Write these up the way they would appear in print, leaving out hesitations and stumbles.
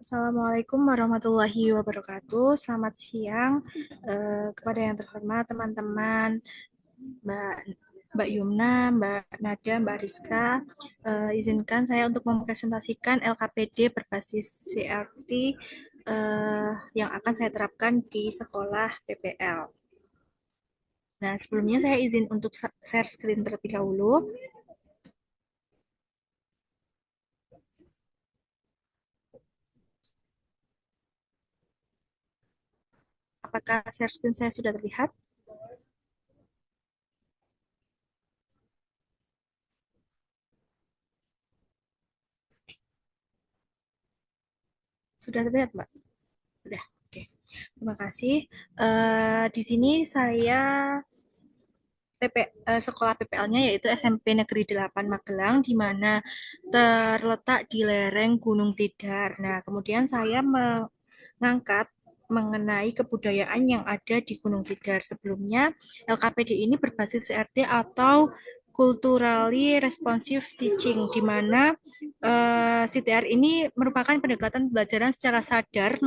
Assalamualaikum warahmatullahi wabarakatuh. Selamat siang kepada yang terhormat teman-teman, Mbak Mbak Yumna, Mbak Nada, Mbak Rizka. Izinkan saya untuk mempresentasikan LKPD berbasis CRT yang akan saya terapkan di sekolah PPL. Nah, sebelumnya saya izin untuk share screen terlebih dahulu. Apakah share screen saya sudah terlihat? Sudah terlihat, Mbak? Sudah. Oke. Terima kasih. Di sini saya sekolah PPL-nya yaitu SMP Negeri 8 Magelang, di mana terletak di lereng Gunung Tidar. Nah, kemudian saya mengangkat mengenai kebudayaan yang ada di Gunung Tidar. Sebelumnya, LKPD ini berbasis CRT atau Culturally Responsive Teaching, di mana CTR ini merupakan pendekatan pembelajaran secara sadar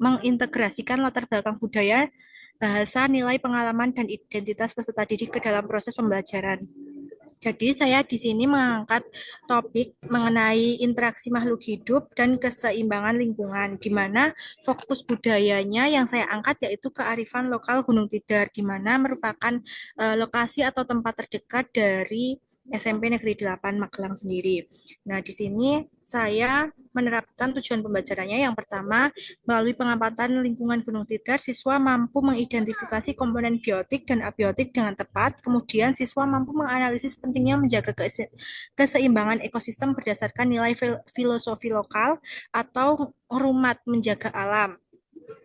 mengintegrasikan latar belakang budaya, bahasa, nilai, pengalaman, dan identitas peserta didik ke dalam proses pembelajaran. Jadi saya di sini mengangkat topik mengenai interaksi makhluk hidup dan keseimbangan lingkungan, di mana fokus budayanya yang saya angkat yaitu kearifan lokal Gunung Tidar, di mana merupakan lokasi atau tempat terdekat dari SMP Negeri 8 Magelang sendiri. Nah, di sini saya menerapkan tujuan pembelajarannya. Yang pertama, melalui pengamatan lingkungan Gunung Tidar, siswa mampu mengidentifikasi komponen biotik dan abiotik dengan tepat. Kemudian, siswa mampu menganalisis pentingnya menjaga keseimbangan ekosistem berdasarkan nilai filosofi lokal atau rumat menjaga alam.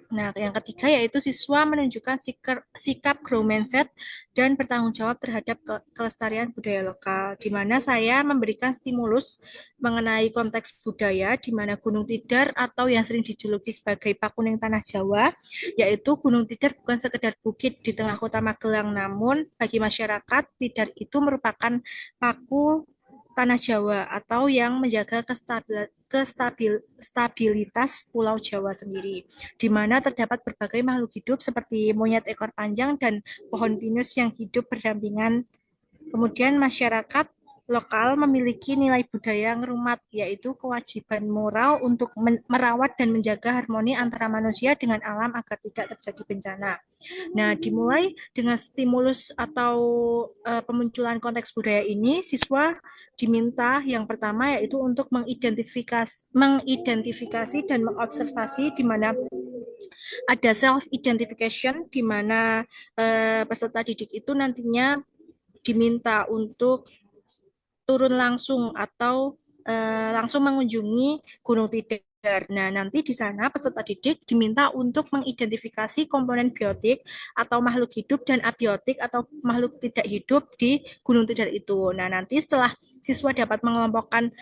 Nah, yang ketiga yaitu siswa menunjukkan sikap grow mindset dan bertanggung jawab terhadap kelestarian budaya lokal, di mana saya memberikan stimulus mengenai konteks budaya, di mana Gunung Tidar atau yang sering dijuluki sebagai Pakuning Tanah Jawa, yaitu Gunung Tidar bukan sekedar bukit di tengah kota Magelang, namun bagi masyarakat, Tidar itu merupakan paku tanah Jawa atau yang menjaga stabilitas Pulau Jawa sendiri, di mana terdapat berbagai makhluk hidup seperti monyet ekor panjang dan pohon pinus yang hidup berdampingan. Kemudian masyarakat lokal memiliki nilai budaya ngerumat, yaitu kewajiban moral untuk merawat dan menjaga harmoni antara manusia dengan alam agar tidak terjadi bencana. Nah, dimulai dengan stimulus atau pemunculan konteks budaya ini, siswa diminta yang pertama yaitu untuk mengidentifikasi dan mengobservasi, di mana ada self identification, di mana peserta didik itu nantinya diminta untuk turun langsung atau langsung mengunjungi Gunung Tidar. Nah, nanti di sana peserta didik diminta untuk mengidentifikasi komponen biotik atau makhluk hidup dan abiotik atau makhluk tidak hidup di Gunung Tidar itu. Nah, nanti setelah siswa dapat mengelompokkan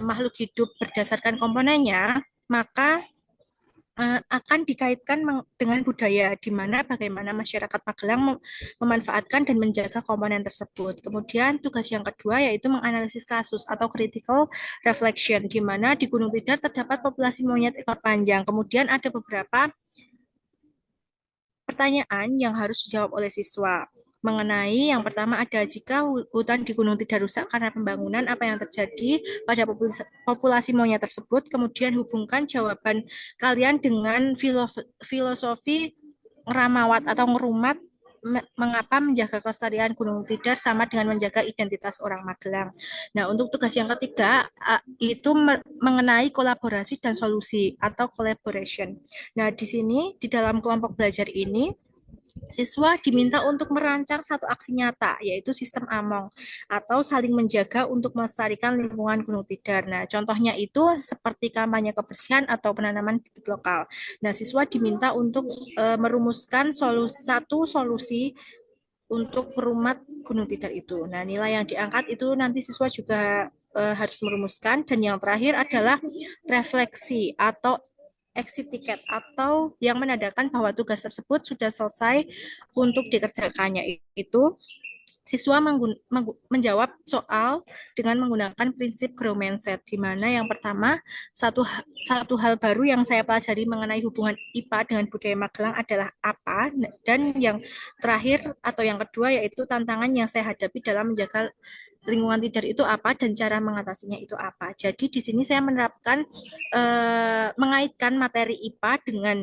makhluk hidup berdasarkan komponennya, maka akan dikaitkan dengan budaya, di mana bagaimana masyarakat Magelang memanfaatkan dan menjaga komponen tersebut. Kemudian tugas yang kedua yaitu menganalisis kasus atau critical reflection, di mana di Gunung Tidar terdapat populasi monyet ekor panjang. Kemudian ada beberapa pertanyaan yang harus dijawab oleh siswa mengenai yang pertama ada, jika hutan di Gunung Tidar rusak karena pembangunan, apa yang terjadi pada populasi monyet tersebut. Kemudian hubungkan jawaban kalian dengan filosofi ngeramawat atau ngerumat, mengapa menjaga kelestarian Gunung Tidar sama dengan menjaga identitas orang Magelang. Nah, untuk tugas yang ketiga itu mengenai kolaborasi dan solusi atau collaboration. Nah, di sini di dalam kelompok belajar ini siswa diminta untuk merancang satu aksi nyata, yaitu sistem Among, atau saling menjaga untuk melestarikan lingkungan Gunung Tidar. Nah, contohnya itu seperti kampanye kebersihan atau penanaman bibit lokal. Nah, siswa diminta untuk merumuskan satu solusi untuk merumat Gunung Tidar itu. Nah, nilai yang diangkat itu nanti siswa juga harus merumuskan. Dan yang terakhir adalah refleksi atau exit ticket, atau yang menandakan bahwa tugas tersebut sudah selesai untuk dikerjakannya itu siswa menjawab soal dengan menggunakan prinsip grow mindset, di mana yang pertama, satu hal baru yang saya pelajari mengenai hubungan IPA dengan budaya Magelang adalah apa, dan yang terakhir atau yang kedua yaitu tantangan yang saya hadapi dalam menjaga lingkungan tidur itu apa dan cara mengatasinya itu apa. Jadi di sini saya menerapkan mengaitkan materi IPA dengan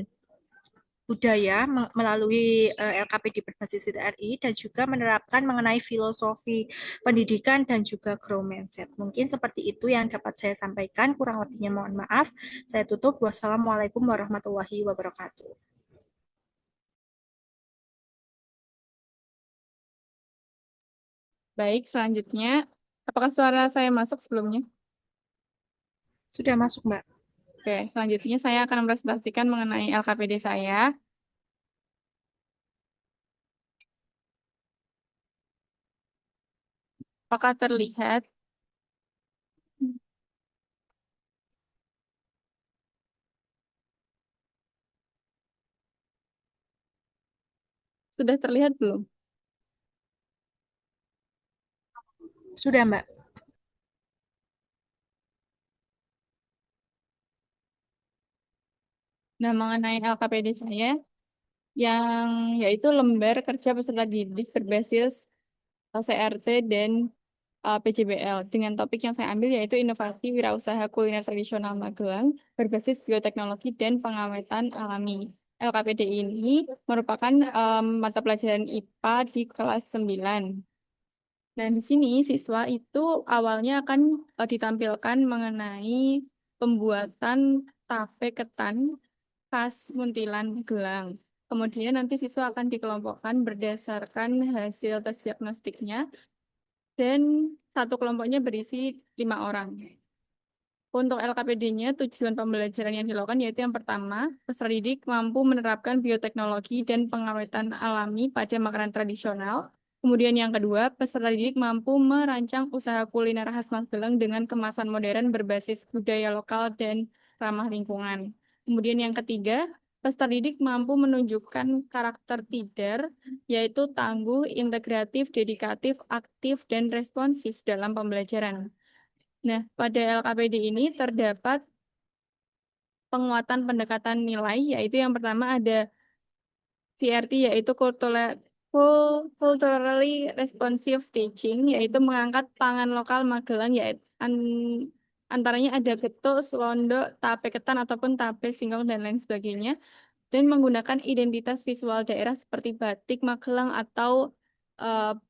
budaya melalui LKPD berbasis TRI dan juga menerapkan mengenai filosofi pendidikan dan juga grow mindset. Mungkin seperti itu yang dapat saya sampaikan. Kurang lebihnya mohon maaf. Saya tutup. Wassalamualaikum warahmatullahi wabarakatuh. Baik, selanjutnya, apakah suara saya masuk sebelumnya? Sudah masuk, Mbak. Oke, selanjutnya saya akan mempresentasikan mengenai LKPD saya. Apakah terlihat? Sudah terlihat belum? Sudah, Mbak. Nah, mengenai LKPD saya, yang yaitu lembar kerja peserta didik berbasis CRT dan PJBL. Dengan topik yang saya ambil yaitu inovasi wirausaha kuliner tradisional Magelang berbasis bioteknologi dan pengawetan alami. LKPD ini merupakan mata pelajaran IPA di kelas 9. Dan di sini siswa itu awalnya akan ditampilkan mengenai pembuatan tape ketan khas Muntilan Gelang. Kemudian nanti siswa akan dikelompokkan berdasarkan hasil tes diagnostiknya dan satu kelompoknya berisi 5 orang. Untuk LKPD-nya, tujuan pembelajaran yang dilakukan yaitu yang pertama, peserta didik mampu menerapkan bioteknologi dan pengawetan alami pada makanan tradisional. Kemudian yang kedua, peserta didik mampu merancang usaha kuliner khas Magelang dengan kemasan modern berbasis budaya lokal dan ramah lingkungan. Kemudian yang ketiga, peserta didik mampu menunjukkan karakter tidar, yaitu tangguh, integratif, dedikatif, aktif, dan responsif dalam pembelajaran. Nah, pada LKPD ini terdapat penguatan pendekatan nilai, yaitu yang pertama ada CRT, yaitu Culturally Responsive Teaching, yaitu mengangkat pangan lokal Magelang, yaitu antaranya ada getuk, selondok, tape ketan, ataupun tape singkong, dan lain sebagainya, dan menggunakan identitas visual daerah seperti batik Magelang atau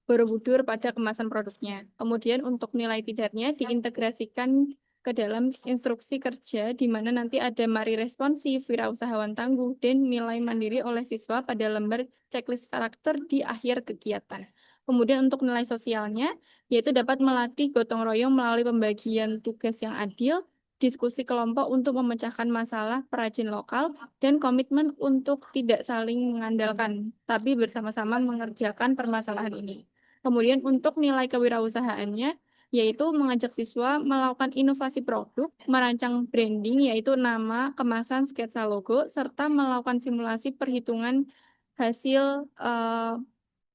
Borobudur pada kemasan produknya. Kemudian untuk nilai tidarnya diintegrasikan ke dalam instruksi kerja di mana nanti ada mari responsif, wirausahawan tangguh, dan nilai mandiri oleh siswa pada lembar checklist karakter di akhir kegiatan. Kemudian untuk nilai sosialnya, yaitu dapat melatih gotong royong melalui pembagian tugas yang adil, diskusi kelompok untuk memecahkan masalah perajin lokal, dan komitmen untuk tidak saling mengandalkan, tapi bersama-sama mengerjakan permasalahan ini. Kemudian untuk nilai kewirausahaannya, yaitu mengajak siswa melakukan inovasi produk, merancang branding, yaitu nama, kemasan, sketsa logo, serta melakukan simulasi perhitungan hasil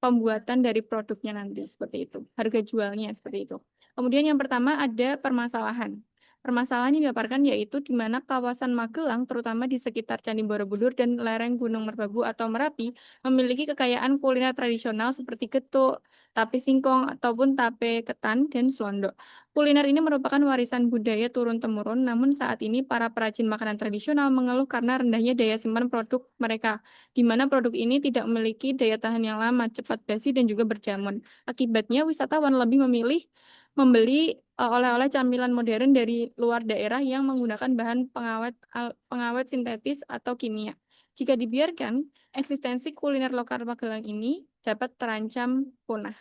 pembuatan dari produknya nanti, seperti itu. Harga jualnya, seperti itu. Kemudian yang pertama ada permasalahan. Permasalahan yang dipaparkan yaitu di mana kawasan Magelang, terutama di sekitar Candi Borobudur dan lereng Gunung Merbabu atau Merapi, memiliki kekayaan kuliner tradisional seperti getuk, tape singkong, ataupun tape ketan, dan selondok. Kuliner ini merupakan warisan budaya turun-temurun, namun saat ini para perajin makanan tradisional mengeluh karena rendahnya daya simpan produk mereka, di mana produk ini tidak memiliki daya tahan yang lama, cepat basi, dan juga berjamun. Akibatnya, wisatawan lebih memilih membeli oleh-oleh camilan modern dari luar daerah yang menggunakan bahan pengawet sintetis atau kimia. Jika dibiarkan, eksistensi kuliner lokal Magelang ini dapat terancam punah.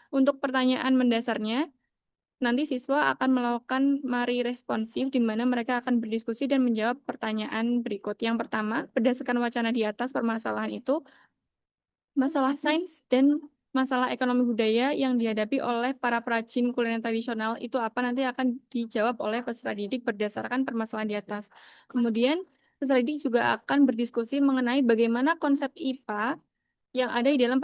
Untuk pertanyaan mendasarnya, nanti siswa akan melakukan mari responsif di mana mereka akan berdiskusi dan menjawab pertanyaan berikut. Yang pertama, berdasarkan wacana di atas permasalahan itu, masalah sains dan masalah ekonomi budaya yang dihadapi oleh para perajin kuliner tradisional itu apa nanti akan dijawab oleh peserta didik berdasarkan permasalahan di atas. Kemudian peserta didik juga akan berdiskusi mengenai bagaimana konsep IPA yang ada di dalam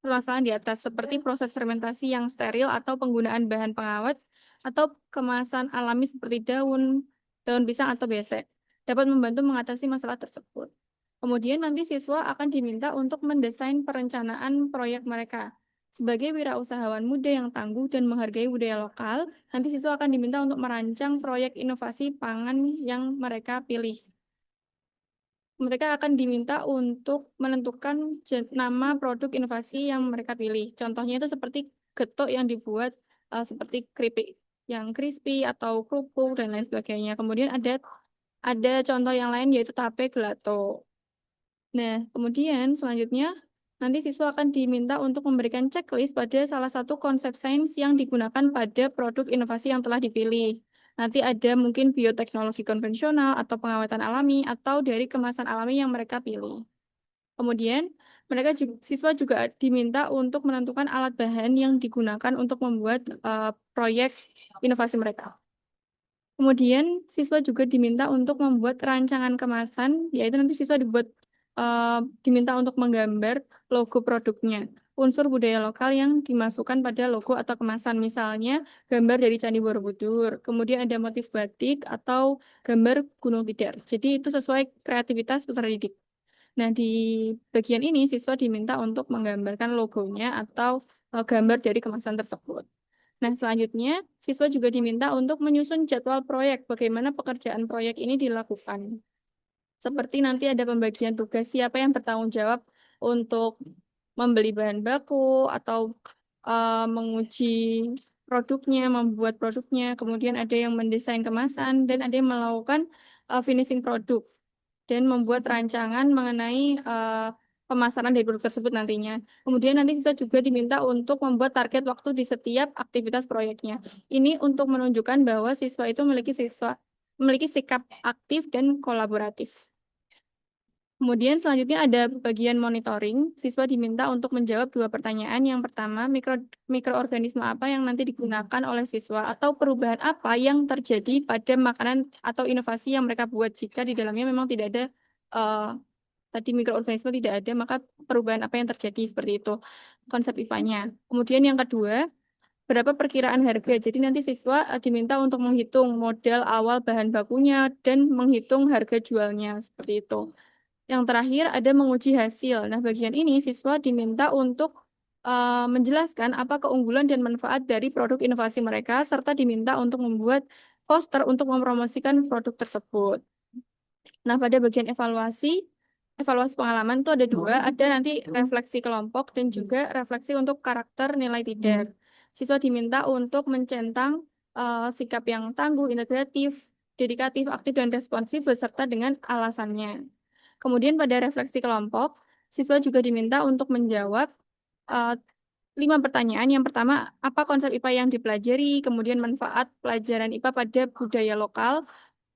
permasalahan di atas, seperti proses fermentasi yang steril atau penggunaan bahan pengawet atau kemasan alami seperti daun pisang atau besek, dapat membantu mengatasi masalah tersebut. Kemudian nanti siswa akan diminta untuk mendesain perencanaan proyek mereka. Sebagai wirausahawan muda yang tangguh dan menghargai budaya lokal, nanti siswa akan diminta untuk merancang proyek inovasi pangan yang mereka pilih. Mereka akan diminta untuk menentukan nama produk inovasi yang mereka pilih. Contohnya itu seperti getuk yang dibuat seperti keripik yang crispy atau kerupuk dan lain sebagainya. Kemudian ada contoh yang lain yaitu tape gelato. Nah, kemudian selanjutnya nanti siswa akan diminta untuk memberikan checklist pada salah satu konsep sains yang digunakan pada produk inovasi yang telah dipilih. Nanti ada mungkin bioteknologi konvensional atau pengawatan alami atau dari kemasan alami yang mereka pilih. Kemudian siswa juga diminta untuk menentukan alat bahan yang digunakan untuk membuat proyek inovasi mereka. Kemudian siswa juga diminta untuk membuat rancangan kemasan, yaitu nanti siswa diminta untuk menggambar logo produknya, unsur budaya lokal yang dimasukkan pada logo atau kemasan, misalnya gambar dari Candi Borobudur, kemudian ada motif batik atau gambar Gunung Tidar. Jadi itu sesuai kreativitas peserta didik. Nah, di bagian ini siswa diminta untuk menggambarkan logonya atau gambar dari kemasan tersebut. Nah, selanjutnya siswa juga diminta untuk menyusun jadwal proyek, bagaimana pekerjaan proyek ini dilakukan. Seperti nanti ada pembagian tugas siapa yang bertanggung jawab untuk membeli bahan baku atau menguji produknya, membuat produknya, kemudian ada yang mendesain kemasan dan ada yang melakukan finishing produk dan membuat rancangan mengenai pemasaran dari produk tersebut nantinya. Kemudian nanti siswa juga diminta untuk membuat target waktu di setiap aktivitas proyeknya. Ini untuk menunjukkan bahwa siswa itu memiliki sikap aktif dan kolaboratif. Kemudian selanjutnya ada bagian monitoring. Siswa diminta untuk menjawab 2 pertanyaan. Yang pertama, mikroorganisme apa yang nanti digunakan oleh siswa atau perubahan apa yang terjadi pada makanan atau inovasi yang mereka buat jika di dalamnya memang tidak ada tadi mikroorganisme tidak ada, maka perubahan apa yang terjadi seperti itu konsep IPA-nya. Kemudian yang kedua, berapa perkiraan harga. Jadi nanti siswa diminta untuk menghitung modal awal bahan bakunya dan menghitung harga jualnya seperti itu. Yang terakhir ada menguji hasil. Nah, bagian ini siswa diminta untuk menjelaskan apa keunggulan dan manfaat dari produk inovasi mereka, serta diminta untuk membuat poster untuk mempromosikan produk tersebut. Nah, pada bagian evaluasi pengalaman itu ada 2, ada nanti refleksi kelompok dan juga refleksi untuk karakter nilai tidak. Siswa diminta untuk mencentang sikap yang tangguh, integratif, dedikatif, aktif, dan responsif beserta dengan alasannya. Kemudian pada refleksi kelompok, siswa juga diminta untuk menjawab 5 pertanyaan. Yang pertama, apa konsep IPA yang dipelajari, kemudian manfaat pelajaran IPA pada budaya lokal,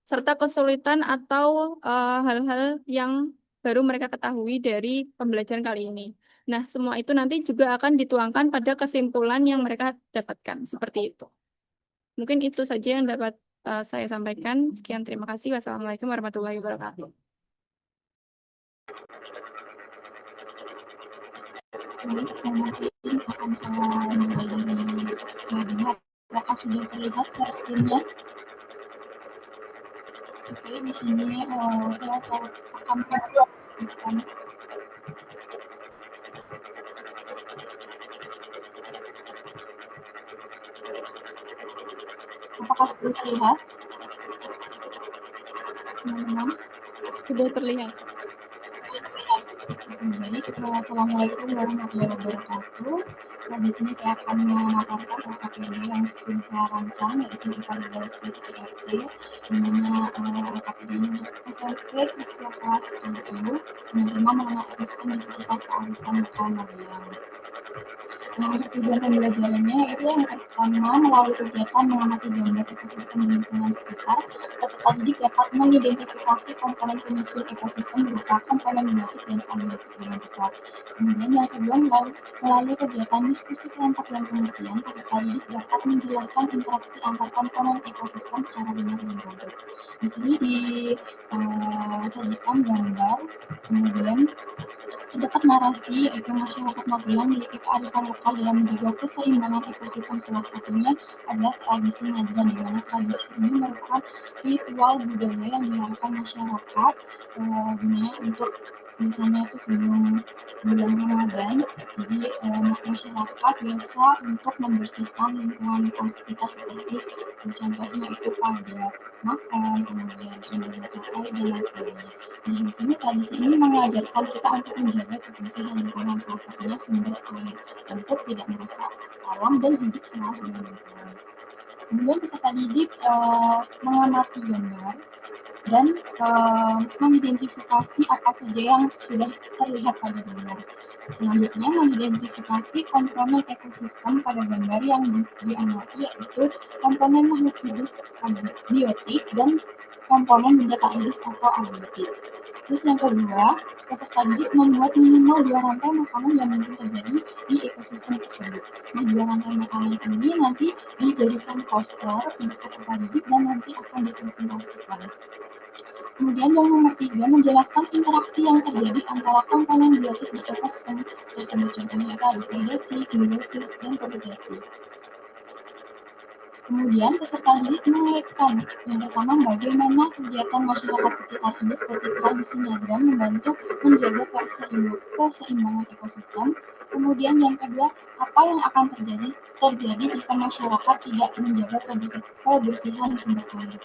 serta kesulitan atau hal-hal yang baru mereka ketahui dari pembelajaran kali ini. Nah, semua itu nanti juga akan dituangkan pada kesimpulan yang mereka dapatkan. Seperti itu. Mungkin itu saja yang dapat saya sampaikan. Sekian, terima kasih. Wassalamualaikum warahmatullahi wabarakatuh. Mungkin akan saya mulai dari saya dengar. Apakah sudah terlihat share screen-nya? Oke, di sini saya akan menunjukkan. Apakah sudah terlihat, teman-teman? Sudah terlihat. Baik, assalamualaikum warahmatullahi wabarakatuh. Di sini saya akan memaparkan LKPD yang sudah saya rancang, yaitu IPA berbasis CFD, di mana LKPD ini untuk SMP siswa kelas 7 dengan tema mengenai ekosistem di sekitar kearifan lokal Magelang. Nah, untuk tujuan pembelajarannya itu yang pertama, melalui kegiatan mengamati gambar ekosistem di lingkungan sekitar, peserta didik dapat mengidentifikasi komponen penyusun ekosistem berupa komponen biotik dan abiotik dengan tepat. Kemudian yang kedua, melalui kegiatan diskusi kelompok dan pengisian, peserta didik dapat menjelaskan interaksi antar komponen ekosistem secara benar dan runtut. Di sini disajikan gambar, kemudian Terdapat narasi yaitu masyarakat Magelang memiliki kearifan lokal dalam menjaga keseimbangan ekosistem. Salah satunya adalah tradisi nyadran, di mana tradisi ini merupakan ritual budaya yang dilakukan masyarakat untuk biasanya itu sebelum bulan Ramadan. Jadi masyarakat biasa untuk membersihkan lingkungan sekitar seperti contohnya itu pada makan, kemudian sumber mata air dan lain sebagainya. Nah, di sini tradisi ini mengajarkan kita untuk menjaga kebersihan lingkungan, salah satunya sumber air, untuk tidak merusak alam dan hidup selaras dengan lingkungan. Kemudian peserta didik mengamati gambar dan mengidentifikasi apa saja yang sudah terlihat pada gambar. Selanjutnya, mengidentifikasi komponen ekosistem pada gambar yang diamati, yaitu komponen makhluk hidup biotik dan komponen benda tak hidup atau abiotik. Terus yang kedua, peserta didik membuat minimal 2 rantai makanan yang mungkin terjadi di ekosistem tersebut. Nah, 2 rantai makanan ini nanti dijadikan poster untuk peserta didik dan nanti akan dipresentasikan. Kemudian yang nomor 3, menjelaskan interaksi yang terjadi antara komponen biotik di ekosistem tersebut. Contohnya ada predasi, simbiosis, dan propagasi. Kemudian peserta didik mengaitkan yang pertama bagaimana kegiatan masyarakat sekitar ini seperti tradisi nyadran membantu menjaga keseimbangan ekosistem. Kemudian yang kedua, apa yang akan terjadi jika masyarakat tidak menjaga kebersihan sumber air.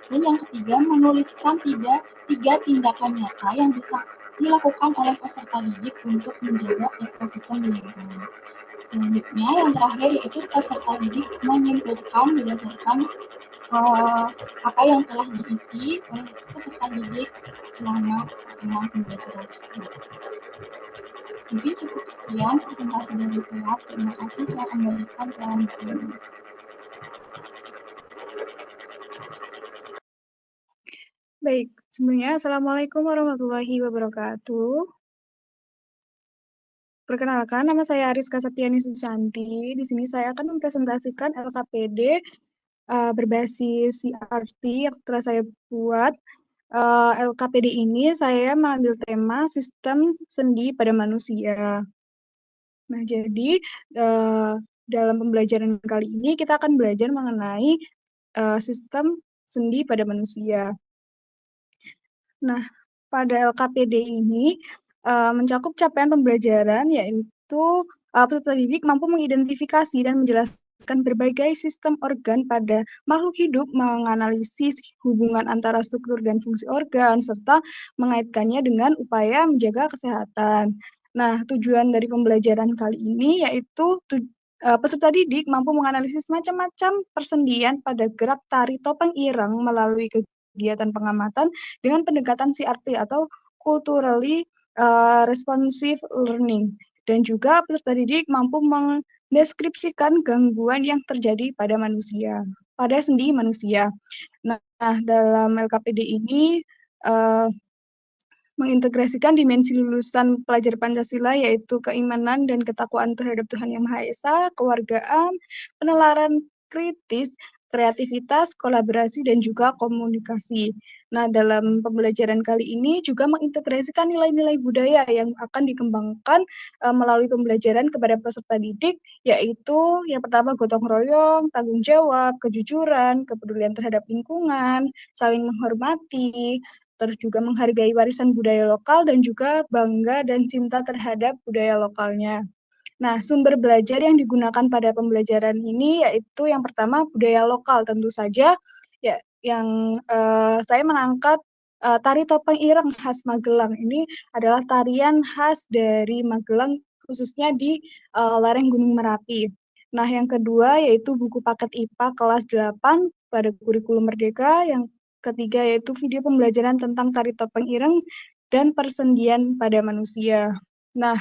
Dan yang ketiga, menuliskan tiga tindakan nyata yang bisa dilakukan oleh peserta didik untuk menjaga ekosistem di lingkungan. Selanjutnya, yang terakhir yaitu peserta didik menyimpulkan berdasarkan apa yang telah diisi oleh peserta didik selama pembelajaran tersebut. Mungkin cukup sekian presentasi dari saya. Terima kasih, saya kembalikan ke Mbak. Baik, semuanya. Assalamualaikum warahmatullahi wabarakatuh. Perkenalkan, nama saya Ariska Septiani Susanti. Di sini saya akan mempresentasikan LKPD berbasis CRT yang setelah saya buat. LKPD ini saya mengambil tema sistem sendi pada manusia. Nah, jadi dalam pembelajaran kali ini kita akan belajar mengenai sistem sendi pada manusia. Nah, pada LKPD ini mencakup capaian pembelajaran, yaitu peserta didik mampu mengidentifikasi dan menjelaskan berbagai sistem organ pada makhluk hidup, menganalisis hubungan antara struktur dan fungsi organ, serta mengaitkannya dengan upaya menjaga kesehatan. Nah, tujuan dari pembelajaran kali ini yaitu peserta didik mampu menganalisis macam-macam persendian pada gerak tari topeng ireng melalui kegiatan pengamatan dengan pendekatan CRT atau culturally responsive learning. Dan juga peserta didik mampu mendeskripsikan gangguan yang terjadi pada manusia, pada sendi manusia. Nah, dalam LKPD ini mengintegrasikan dimensi lulusan pelajar Pancasila, yaitu keimanan dan ketakwaan terhadap Tuhan Yang Maha Esa, kewargaan, penalaran kritis, kreativitas, kolaborasi, dan juga komunikasi. Nah, dalam pembelajaran kali ini juga mengintegrasikan nilai-nilai budaya yang akan dikembangkan melalui pembelajaran kepada peserta didik, yaitu yang pertama gotong royong, tanggung jawab, kejujuran, kepedulian terhadap lingkungan, saling menghormati, terus juga menghargai warisan budaya lokal dan juga bangga dan cinta terhadap budaya lokalnya. Nah, sumber belajar yang digunakan pada pembelajaran ini yaitu yang pertama budaya lokal tentu saja, ya yang saya mengangkat tari topeng ireng khas Magelang. Ini adalah tarian khas dari Magelang khususnya di lereng Gunung Merapi. Nah, yang kedua yaitu buku paket IPA kelas 8 pada kurikulum Merdeka. Yang ketiga yaitu video pembelajaran tentang tari topeng ireng dan persendian pada manusia. Nah,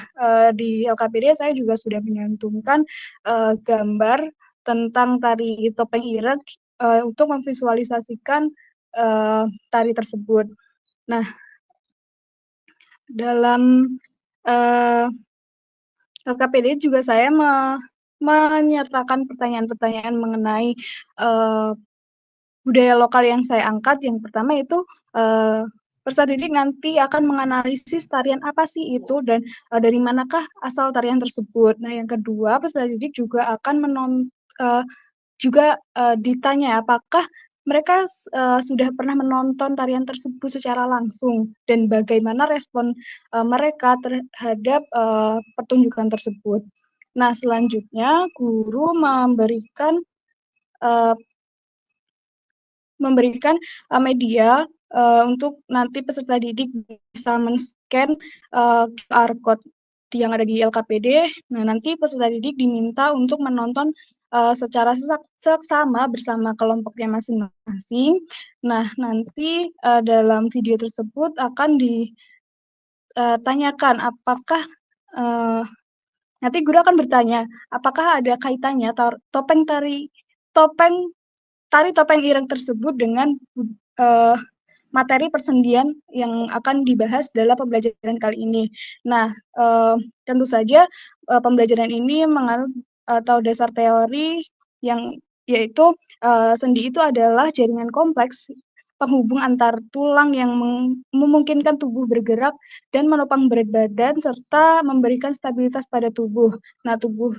di LKPD saya juga sudah menyantumkan gambar tentang tari topeng ireng untuk memvisualisasikan tari tersebut. Nah, dalam LKPD juga saya menyertakan pertanyaan-pertanyaan mengenai budaya lokal yang saya angkat. Yang pertama itu peserta didik nanti akan menganalisis tarian apa sih itu dan dari manakah asal tarian tersebut. Nah, yang kedua, peserta didik juga akan ditanya apakah mereka sudah pernah menonton tarian tersebut secara langsung dan bagaimana respon mereka terhadap pertunjukan tersebut. Nah, selanjutnya guru memberikan media untuk nanti peserta didik bisa men-scan QR code yang ada di LKPD. Nah, nanti peserta didik diminta untuk menonton secara seksama bersama kelompoknya masing-masing. Nah, nanti dalam video tersebut akan ditanyakan apakah nanti guru akan bertanya apakah ada kaitannya topeng topeng ireng tersebut dengan materi persendian yang akan dibahas dalam pembelajaran kali ini. Nah, tentu saja pembelajaran ini menganut atau dasar teori yang yaitu sendi itu adalah jaringan kompleks penghubung antar tulang yang memungkinkan tubuh bergerak dan menopang berat badan serta memberikan stabilitas pada tubuh. Nah, tubuh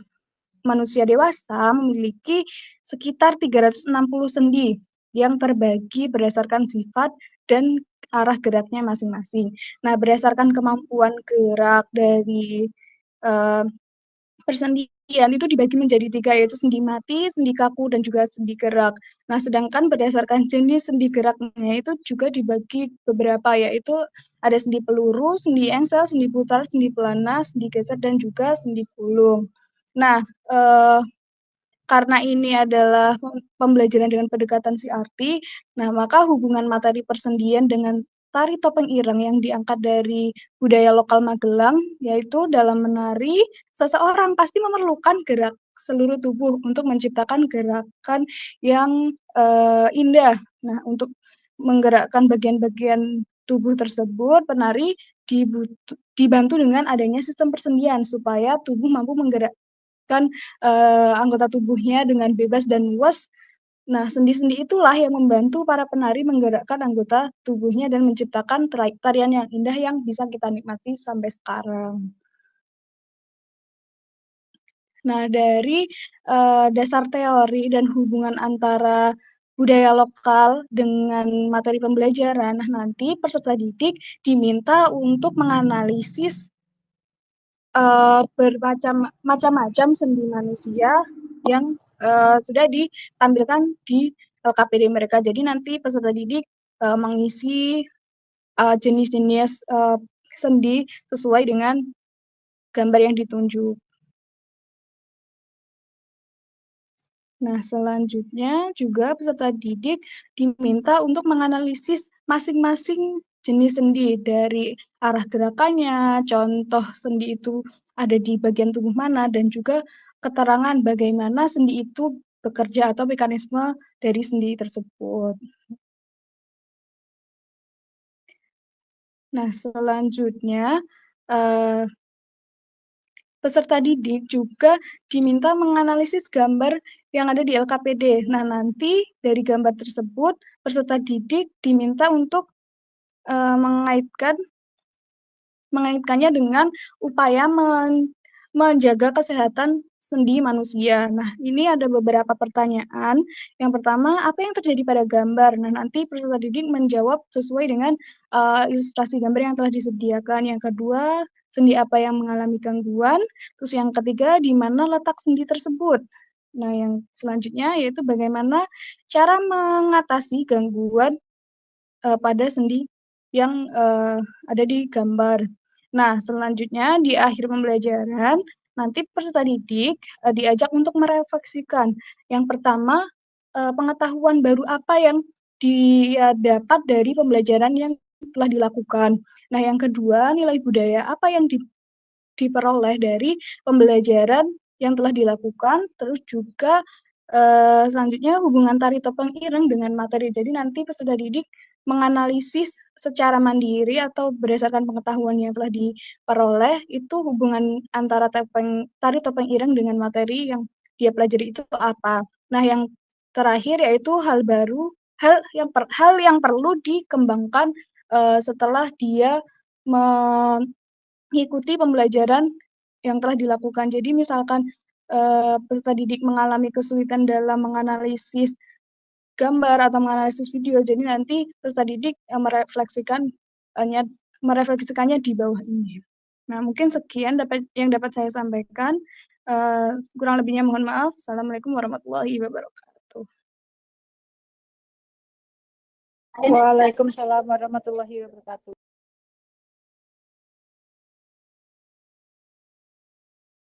manusia dewasa memiliki sekitar 360 sendi yang terbagi berdasarkan sifat dan arah geraknya masing-masing. Nah, berdasarkan kemampuan gerak dari persendian itu dibagi menjadi 3, yaitu sendi mati, sendi kaku, dan juga sendi gerak. Nah, sedangkan berdasarkan jenis sendi geraknya itu juga dibagi beberapa, yaitu ada sendi peluru, sendi engsel, sendi putar, sendi pelana, sendi geser, dan juga sendi pulung. Nah, karena ini adalah pembelajaran dengan pendekatan CRT, nah maka hubungan materi persendian dengan tari topeng ireng yang diangkat dari budaya lokal Magelang, yaitu dalam menari, seseorang pasti memerlukan gerak seluruh tubuh untuk menciptakan gerakan yang indah. Nah, untuk menggerakkan bagian-bagian tubuh tersebut, penari dibantu dengan adanya sistem persendian supaya tubuh mampu menggerakkan anggota tubuhnya dengan bebas dan luas. Nah, sendi-sendi itulah yang membantu para penari menggerakkan anggota tubuhnya dan menciptakan tarian yang indah yang bisa kita nikmati sampai sekarang. Nah, dari dasar teori dan hubungan antara budaya lokal dengan materi pembelajaran, nah nanti peserta didik diminta untuk menganalisis bermacam-macam sendi manusia yang sudah ditampilkan di LKPD mereka. Jadi nanti peserta didik mengisi jenis-jenis sendi sesuai dengan gambar yang ditunjuk. Nah, selanjutnya juga peserta didik diminta untuk menganalisis masing-masing jenis sendi dari arah gerakannya, contoh sendi itu ada di bagian tubuh mana, dan juga keterangan bagaimana sendi itu bekerja atau mekanisme dari sendi tersebut. Nah, selanjutnya peserta didik juga diminta menganalisis gambar yang ada di LKPD. Nah, nanti dari gambar tersebut, peserta didik diminta untuk mengaitkannya dengan upaya menjaga kesehatan sendi manusia. Nah, ini ada beberapa pertanyaan. Yang pertama, apa yang terjadi pada gambar? Nah, nanti peserta didik menjawab sesuai dengan ilustrasi gambar yang telah disediakan. Yang kedua, sendi apa yang mengalami gangguan? Terus yang ketiga, di mana letak sendi tersebut? Nah, yang selanjutnya yaitu bagaimana cara mengatasi gangguan pada sendi yang ada di gambar. Nah, selanjutnya di akhir pembelajaran, nanti peserta didik diajak untuk merefleksikan. Yang pertama, pengetahuan baru apa yang dia dapat dari pembelajaran yang telah dilakukan. Nah, yang kedua, nilai budaya apa yang diperoleh dari pembelajaran yang telah dilakukan. Terus juga selanjutnya hubungan tari topeng ireng dengan materi. Jadi nanti peserta didik menganalisis secara mandiri atau berdasarkan pengetahuan yang telah diperoleh itu hubungan antara tari topeng ireng dengan materi yang dia pelajari itu apa. Nah, yang terakhir yaitu hal yang perlu dikembangkan setelah dia mengikuti pembelajaran yang telah dilakukan. Jadi misalkan peserta didik mengalami kesulitan dalam menganalisis gambar atau menganalisis video, jadi nanti peserta didik merefleksikannya di bawah ini. Nah, mungkin sekian yang dapat saya sampaikan. Kurang lebihnya mohon maaf. Assalamualaikum warahmatullahi wabarakatuh. Waalaikumsalam warahmatullahi wabarakatuh.